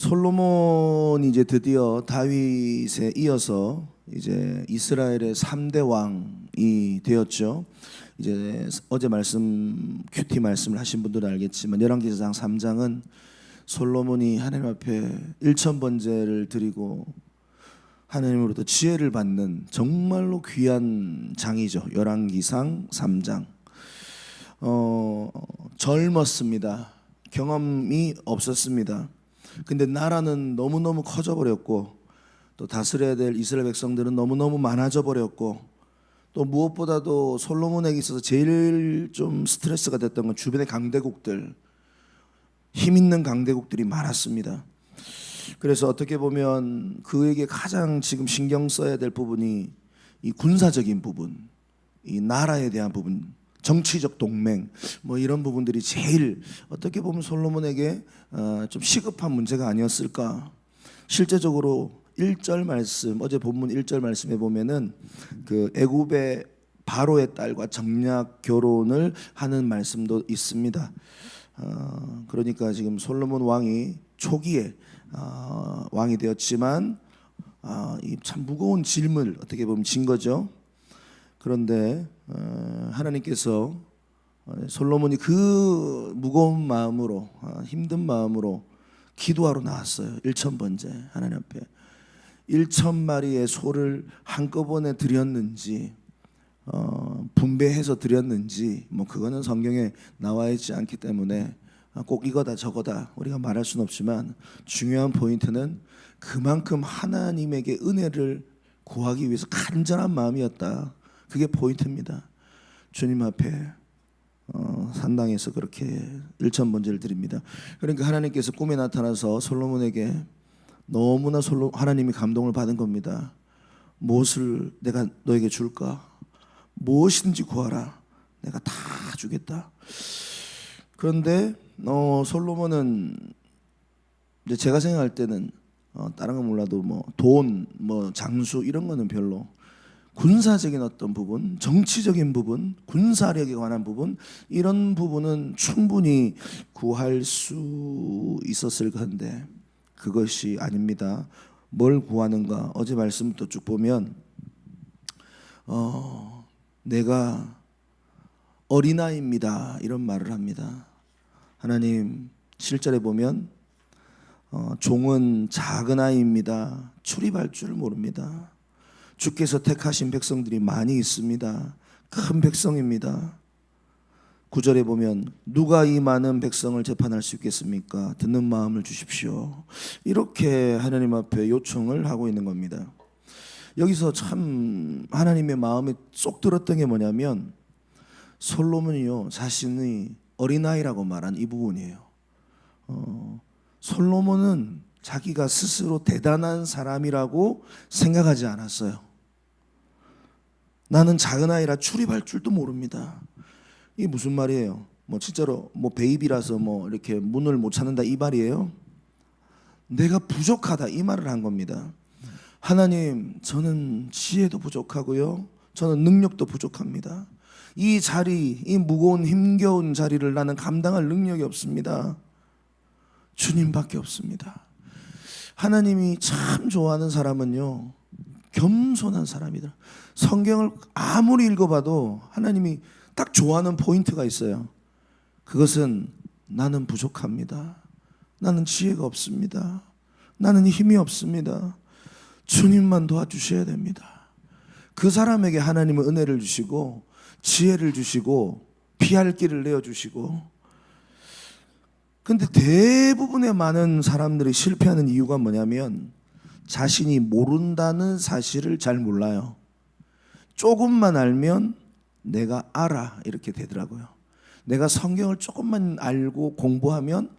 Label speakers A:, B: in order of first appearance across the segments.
A: 솔로몬이 이제 드디어 다윗에 이어서 이제 이스라엘의 3대 왕이 되었죠. 이제 어제 말씀 큐티 말씀을 하신 분들은 알겠지만 열왕기상 3장은 솔로몬이 하나님 앞에 1000번제를 드리고 하나님으로부터 지혜를 받는 정말로 귀한 장이죠. 열왕기상 3장. 젊었습니다. 경험이 없었습니다. 근데 나라는 너무너무 커져 버렸고 또 다스려야 될 이스라엘 백성들은 너무너무 많아져 버렸고 또 무엇보다도 솔로몬에게 있어서 제일 좀 스트레스가 됐던 건 주변의 강대국들, 힘 있는 강대국들이 많았습니다. 그래서 어떻게 보면 그에게 가장 지금 신경 써야 될 부분이 이 군사적인 부분, 이 나라에 대한 부분, 정치적 동맹 뭐 이런 부분들이 제일 어떻게 보면 솔로몬에게 좀 시급한 문제가 아니었을까. 실제적으로 1절 말씀, 어제 본문 1절 말씀에 보면은 그 애굽의 바로의 딸과 정략 결혼을 하는 말씀도 있습니다. 그러니까 지금 솔로몬 왕이 초기에 왕이 되었지만 이 참 무거운 짐을 어떻게 보면 진 거죠. 그런데 하나님께서 솔로몬이 그 무거운 마음으로 힘든 마음으로 기도하러 나왔어요. 1000번째 하나님 앞에 1000마리의 소를 한꺼번에 드렸는지 분배해서 드렸는지 뭐 그거는 성경에 나와 있지 않기 때문에 꼭 이거다 저거다 우리가 말할 수는 없지만 중요한 포인트는 그만큼 하나님에게 은혜를 구하기 위해서 간절한 마음이었다. 그게 포인트입니다. 주님 앞에 산당에서 그렇게 1000번제를 드립니다. 그러니까 하나님께서 꿈에 나타나서 솔로몬에게 너무나 하나님이 감동을 받은 겁니다. 무엇을 내가 너에게 줄까? 무엇이든지 구하라. 내가 다 주겠다. 그런데 솔로몬은 이제 제가 생각할 때는 다른 건 몰라도 뭐 돈, 뭐 장수 이런 거는 별로 군사적인 어떤 부분, 정치적인 부분, 군사력에 관한 부분 이런 부분은 충분히 구할 수 있었을 건데 그것이 아닙니다. 뭘 구하는가? 어제 말씀부터 쭉 보면 내가 어린아이입니다 이런 말을 합니다. 하나님 7절에 보면 종은 작은 아이입니다. 출입할 줄 모릅니다. 주께서 택하신 백성들이 많이 있습니다. 큰 백성입니다. 9절에 보면 누가 이 많은 백성을 재판할 수 있겠습니까? 듣는 마음을 주십시오. 이렇게 하나님 앞에 요청을 하고 있는 겁니다. 여기서 참 하나님의 마음에 쏙 들었던 게 뭐냐면 솔로몬이요 자신의 어린아이라고 말한 이 부분이에요. 솔로몬은 자기가 스스로 대단한 사람이라고 생각하지 않았어요. 나는 작은 아이라 출입할 줄도 모릅니다. 이게 무슨 말이에요? 뭐 진짜로 뭐 베이비라서 뭐 이렇게 문을 못 찾는다 이 말이에요? 내가 부족하다 이 말을 한 겁니다. 하나님, 저는 지혜도 부족하고요. 저는 능력도 부족합니다. 이 자리, 이 무거운 힘겨운 자리를 나는 감당할 능력이 없습니다. 주님밖에 없습니다. 하나님이 참 좋아하는 사람은요 겸손한 사람이다. 성경을 아무리 읽어봐도 하나님이 딱 좋아하는 포인트가 있어요. 그것은 나는 부족합니다. 나는 지혜가 없습니다. 나는 힘이 없습니다. 주님만 도와주셔야 됩니다. 그 사람에게 하나님은 은혜를 주시고 지혜를 주시고 피할 길을 내어주시고. 근데 대부분의 많은 사람들이 실패하는 이유가 뭐냐면 자신이 모른다는 사실을 잘 몰라요. 조금만 알면 내가 알아 이렇게 되더라고요. 내가 성경을 조금만 알고 공부하면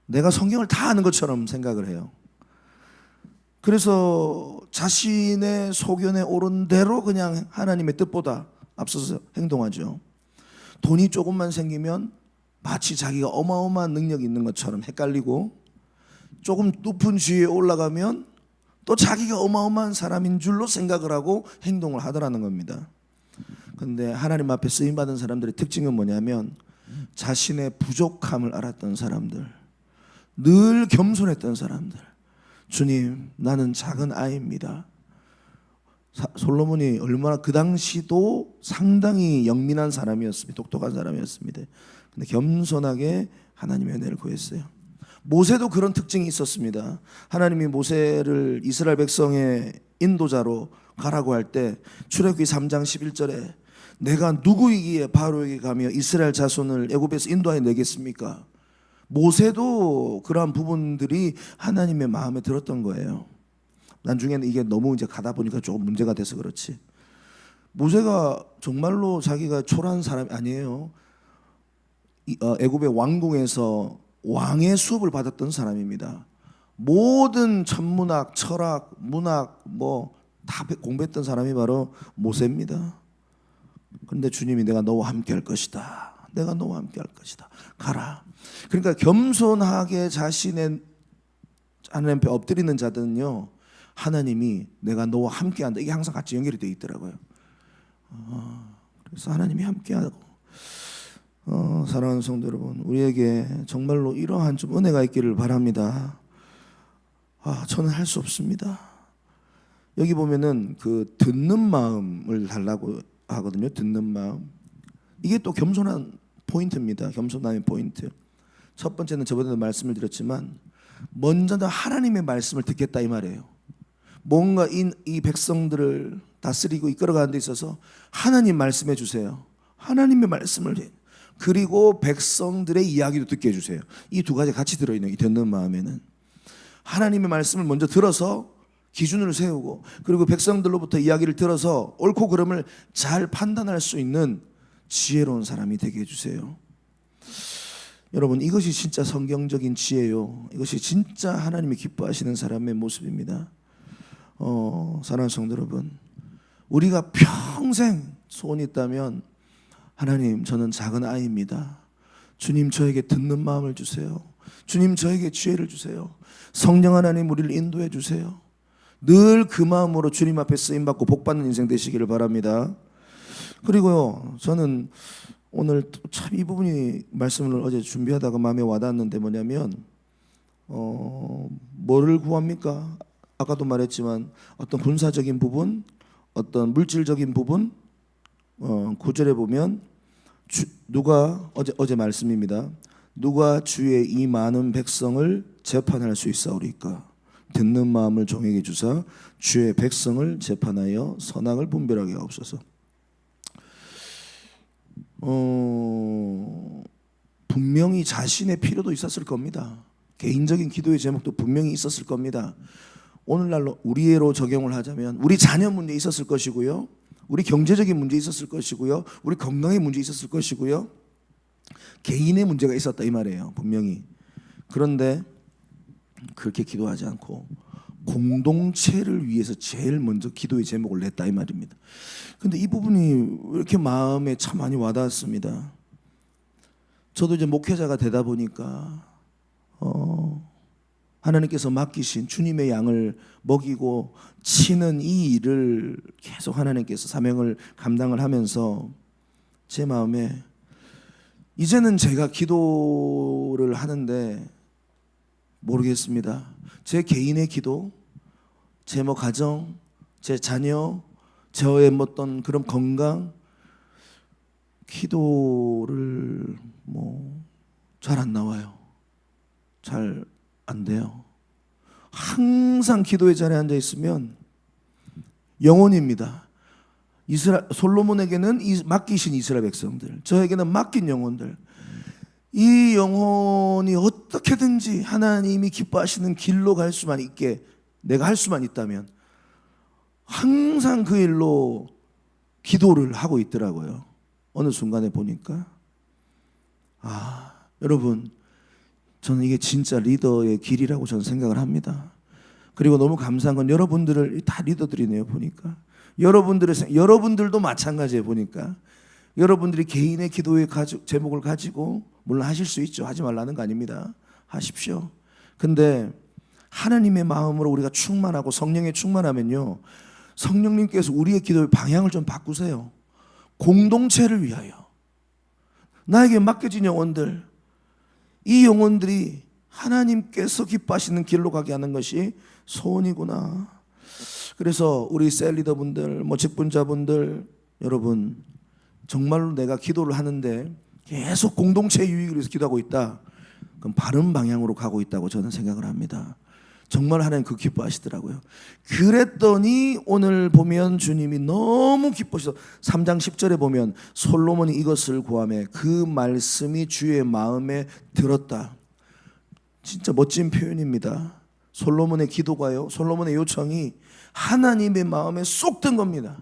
A: 내가 성경을 다 아는 것처럼 생각을 해요. 그래서 자신의 소견에 옳은 대로 그냥 하나님의 뜻보다 앞서서 행동하죠. 돈이 조금만 생기면 마치 자기가 어마어마한 능력이 있는 것처럼 헷갈리고 조금 높은 지위에 올라가면 또 자기가 어마어마한 사람인 줄로 생각을 하고 행동을 하더라는 겁니다. 그런데 하나님 앞에 쓰임받은 사람들의 특징은 뭐냐면 자신의 부족함을 알았던 사람들, 늘 겸손했던 사람들. 주님, 나는 작은 아이입니다. 솔로몬이 얼마나 그 당시도 상당히 영민한 사람이었습니다. 똑똑한 사람이었습니다. 근데 겸손하게 하나님의 은혜를 구했어요. 모세도 그런 특징이 있었습니다. 하나님이 모세를 이스라엘 백성의 인도자로 가라고 할 때 출애굽기 3장 11절에 내가 누구이기에 바로에게 가며 이스라엘 자손을 애굽에서 인도하여 내겠습니까? 모세도 그러한 부분들이 하나님의 마음에 들었던 거예요. 나중에는 이게 너무 이제 가다 보니까 조금 문제가 돼서 그렇지. 모세가 정말로 자기가 초라한 사람이 아니에요. 애굽의 왕궁에서 왕의 수업을 받았던 사람입니다. 모든 천문학, 철학, 문학 다 공부했던 사람이 바로 모세입니다. 그런데 주님이 내가 너와 함께 할 것이다. 내가 너와 함께 할 것이다. 가라. 그러니까 겸손하게 자신의 하나님 앞에 엎드리는 자들은요, 하나님이 내가 너와 함께 한다. 이게 항상 같이 연결이 되어 있더라고요. 그래서 하나님이 함께하고 사랑하는 성도 여러분, 우리에게 정말로 이러한 좀 은혜가 있기를 바랍니다. 저는 할 수 없습니다. 여기 보면은 그 듣는 마음을 달라고 하거든요. 듣는 마음. 이게 또 겸손한 포인트입니다. 겸손함의 포인트. 첫 번째는 저번에도 말씀을 드렸지만 먼저는 하나님의 말씀을 듣겠다 이 말이에요. 뭔가 이 백성들을 다스리고 이끌어가는 데 있어서 하나님 말씀해 주세요. 하나님의 말씀을, 그리고 백성들의 이야기도 듣게 해주세요. 이 두 가지 같이 들어있는, 이 듣는 마음에는 하나님의 말씀을 먼저 들어서 기준을 세우고, 그리고 백성들로부터 이야기를 들어서 옳고 그름을 잘 판단할 수 있는 지혜로운 사람이 되게 해주세요. 여러분, 이것이 진짜 성경적인 지혜요. 이것이 진짜 하나님이 기뻐하시는 사람의 모습입니다. 사랑하는 성도 여러분, 우리가 평생 소원이 있다면, 하나님, 저는 작은 아이입니다. 주님, 저에게 듣는 마음을 주세요. 주님, 저에게 지혜를 주세요. 성령 하나님, 우리를 인도해 주세요. 늘 그 마음으로 주님 앞에 쓰임받고 복받는 인생 되시기를 바랍니다. 그리고요, 저는 오늘 참 이 부분이 말씀을 어제 준비하다가 마음에 와닿았는데 뭐냐면, 뭐를 구합니까? 아까도 말했지만 어떤 군사적인 부분, 어떤 물질적인 부분, 9절에 보면 누가 어제 말씀입니다. 누가 주의 이 많은 백성을 재판할 수 있사오리까? 듣는 마음을 종에게 주사 주의 백성을 재판하여 선악을 분별하게 하옵소서. 분명히 자신의 필요도 있었을 겁니다. 개인적인 기도의 제목도 분명히 있었을 겁니다. 오늘날로 우리로 적용을 하자면 우리 자녀 문제 있었을 것이고요, 우리 경제적인 문제 있었을 것이고요, 우리 건강의 문제 있었을 것이고요, 개인의 문제가 있었다 이 말이에요, 분명히. 그런데 그렇게 기도하지 않고 공동체를 위해서 제일 먼저 기도의 제목을 냈다 이 말입니다. 근데 이 부분이 왜 이렇게 마음에 참 많이 와닿았습니다. 저도 이제 목회자가 되다 보니까 하나님께서 맡기신 주님의 양을 먹이고 치는 이 일을 계속 하나님께서 사명을 감당을 하면서 제 마음에 이제는 제가 기도를 하는데 모르겠습니다. 제 개인의 기도, 제 가정, 제 자녀, 저의 어떤 그런 건강, 기도를 잘 안 나와요. 잘 안 돼요. 항상 기도의 자리에 앉아 있으면 영혼입니다. 솔로몬에게는 맡기신 이스라엘 백성들, 저에게는 맡긴 영혼들, 이 영혼이 어떻게든지 하나님이 기뻐하시는 길로 갈 수만 있게 내가 할 수만 있다면 항상 그 일로 기도를 하고 있더라고요. 어느 순간에 보니까 여러분, 저는 이게 진짜 리더의 길이라고 저는 생각을 합니다. 그리고 너무 감사한 건 여러분들을 다 리더들이네요. 보니까 여러분들도 마찬가지예요. 보니까 여러분들이 개인의 기도의 제목을 가지고 물론 하실 수 있죠. 하지 말라는 거 아닙니다. 하십시오. 근데 하나님의 마음으로 우리가 충만하고 성령에 충만하면요, 성령님께서 우리의 기도의 방향을 좀 바꾸세요. 공동체를 위하여 나에게 맡겨진 영혼들, 이 영혼들이 하나님께서 기뻐하시는 길로 가게 하는 것이 소원이구나. 그래서 우리 셀리더분들, 직분자분들, 여러분, 정말로 내가 기도를 하는데 계속 공동체 유익을 위해서 기도하고 있다, 그럼 바른 방향으로 가고 있다고 저는 생각을 합니다. 정말 하나님 그 기뻐하시더라고요. 그랬더니 오늘 보면 주님이 너무 기뻐하셔서 3장 10절에 보면 솔로몬이 이것을 구하매 그 말씀이 주의 마음에 들었다. 진짜 멋진 표현입니다. 솔로몬의 기도가요, 솔로몬의 요청이 하나님의 마음에 쏙 든 겁니다.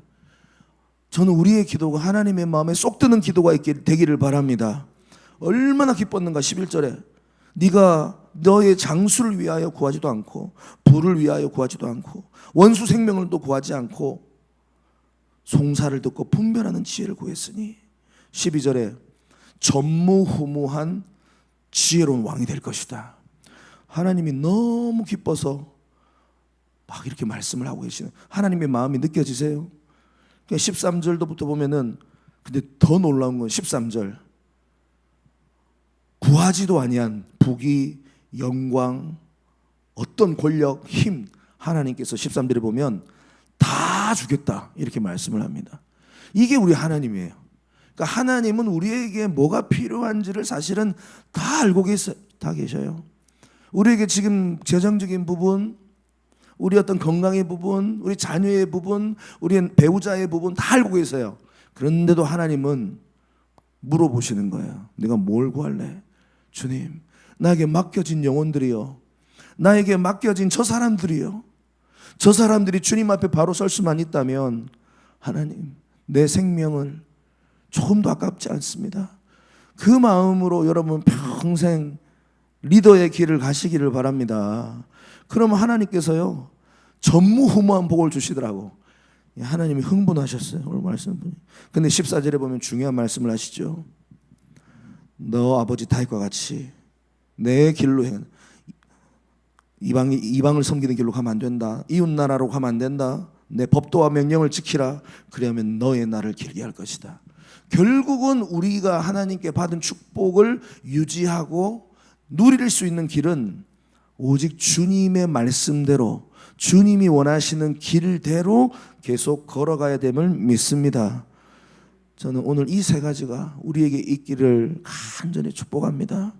A: 저는 우리의 기도가 하나님의 마음에 쏙 드는 기도가 되기를 바랍니다. 얼마나 기뻤는가. 11절에 네가 너의 장수를 위하여 구하지도 않고 부를 위하여 구하지도 않고 원수 생명을 또 구하지 않고 송사를 듣고 분별하는 지혜를 구했으니 12절에 전무후무한 지혜로운 왕이 될 것이다. 하나님이 너무 기뻐서 막 이렇게 말씀을 하고 계시는 하나님의 마음이 느껴지세요? 13절부터 보면은, 근데 더 놀라운 건 13절, 구하지도 아니한 부귀, 영광, 어떤 권력, 힘, 하나님께서 13절에 보면 다 주겠다 이렇게 말씀을 합니다. 이게 우리 하나님이에요. 그러니까 하나님은 우리에게 뭐가 필요한지를 사실은 다 알고 계셔요. 우리에게 지금 재정적인 부분, 우리 어떤 건강의 부분, 우리 자녀의 부분, 우리 배우자의 부분 다 알고 계세요. 그런데도 하나님은 물어보시는 거예요. 네가 뭘 구할래? 주님, 나에게 맡겨진 영혼들이요, 나에게 맡겨진 저 사람들이요, 저 사람들이 주님 앞에 바로 설 수만 있다면 하나님, 내 생명을 조금도 아깝지 않습니다. 그 마음으로 여러분 평생 리더의 길을 가시기를 바랍니다. 그러면 하나님께서요 전무후무한 복을 주시더라고. 하나님이 흥분하셨어요, 오늘 말씀 보니. 근데 14절에 보면 중요한 말씀을 하시죠. 너 아버지 다윗과 같이 내 길로 행, 이방을 섬기는 길로 가면 안 된다, 이웃 나라로 가면 안 된다, 내 법도와 명령을 지키라. 그러면 너의 날을 길게 할 것이다. 결국은 우리가 하나님께 받은 축복을 유지하고 누릴 수 있는 길은 오직 주님의 말씀대로, 주님이 원하시는 길대로 계속 걸어가야 됨을 믿습니다. 저는 오늘 이 세 가지가 우리에게 있기를 간절히 축복합니다.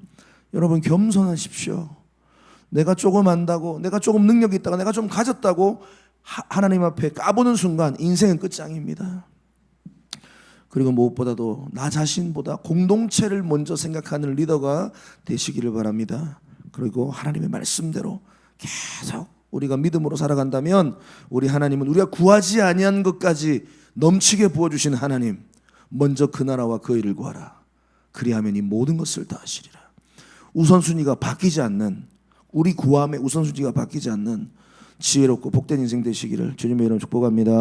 A: 여러분, 겸손하십시오. 내가 조금 안다고, 내가 조금 능력이 있다고, 내가 좀 가졌다고 하나님 앞에 까보는 순간 인생은 끝장입니다. 그리고 무엇보다도 나 자신보다 공동체를 먼저 생각하는 리더가 되시기를 바랍니다. 그리고 하나님의 말씀대로 계속 우리가 믿음으로 살아간다면 우리 하나님은 우리가 구하지 아니한 것까지 넘치게 부어주신 하나님, 먼저 그 나라와 그 일을 구하라. 그리하면 이 모든 것을 다 하시리라. 우선순위가 바뀌지 않는, 우리 구함의 우선순위가 바뀌지 않는 지혜롭고 복된 인생 되시기를 주님의 이름으로 축복합니다.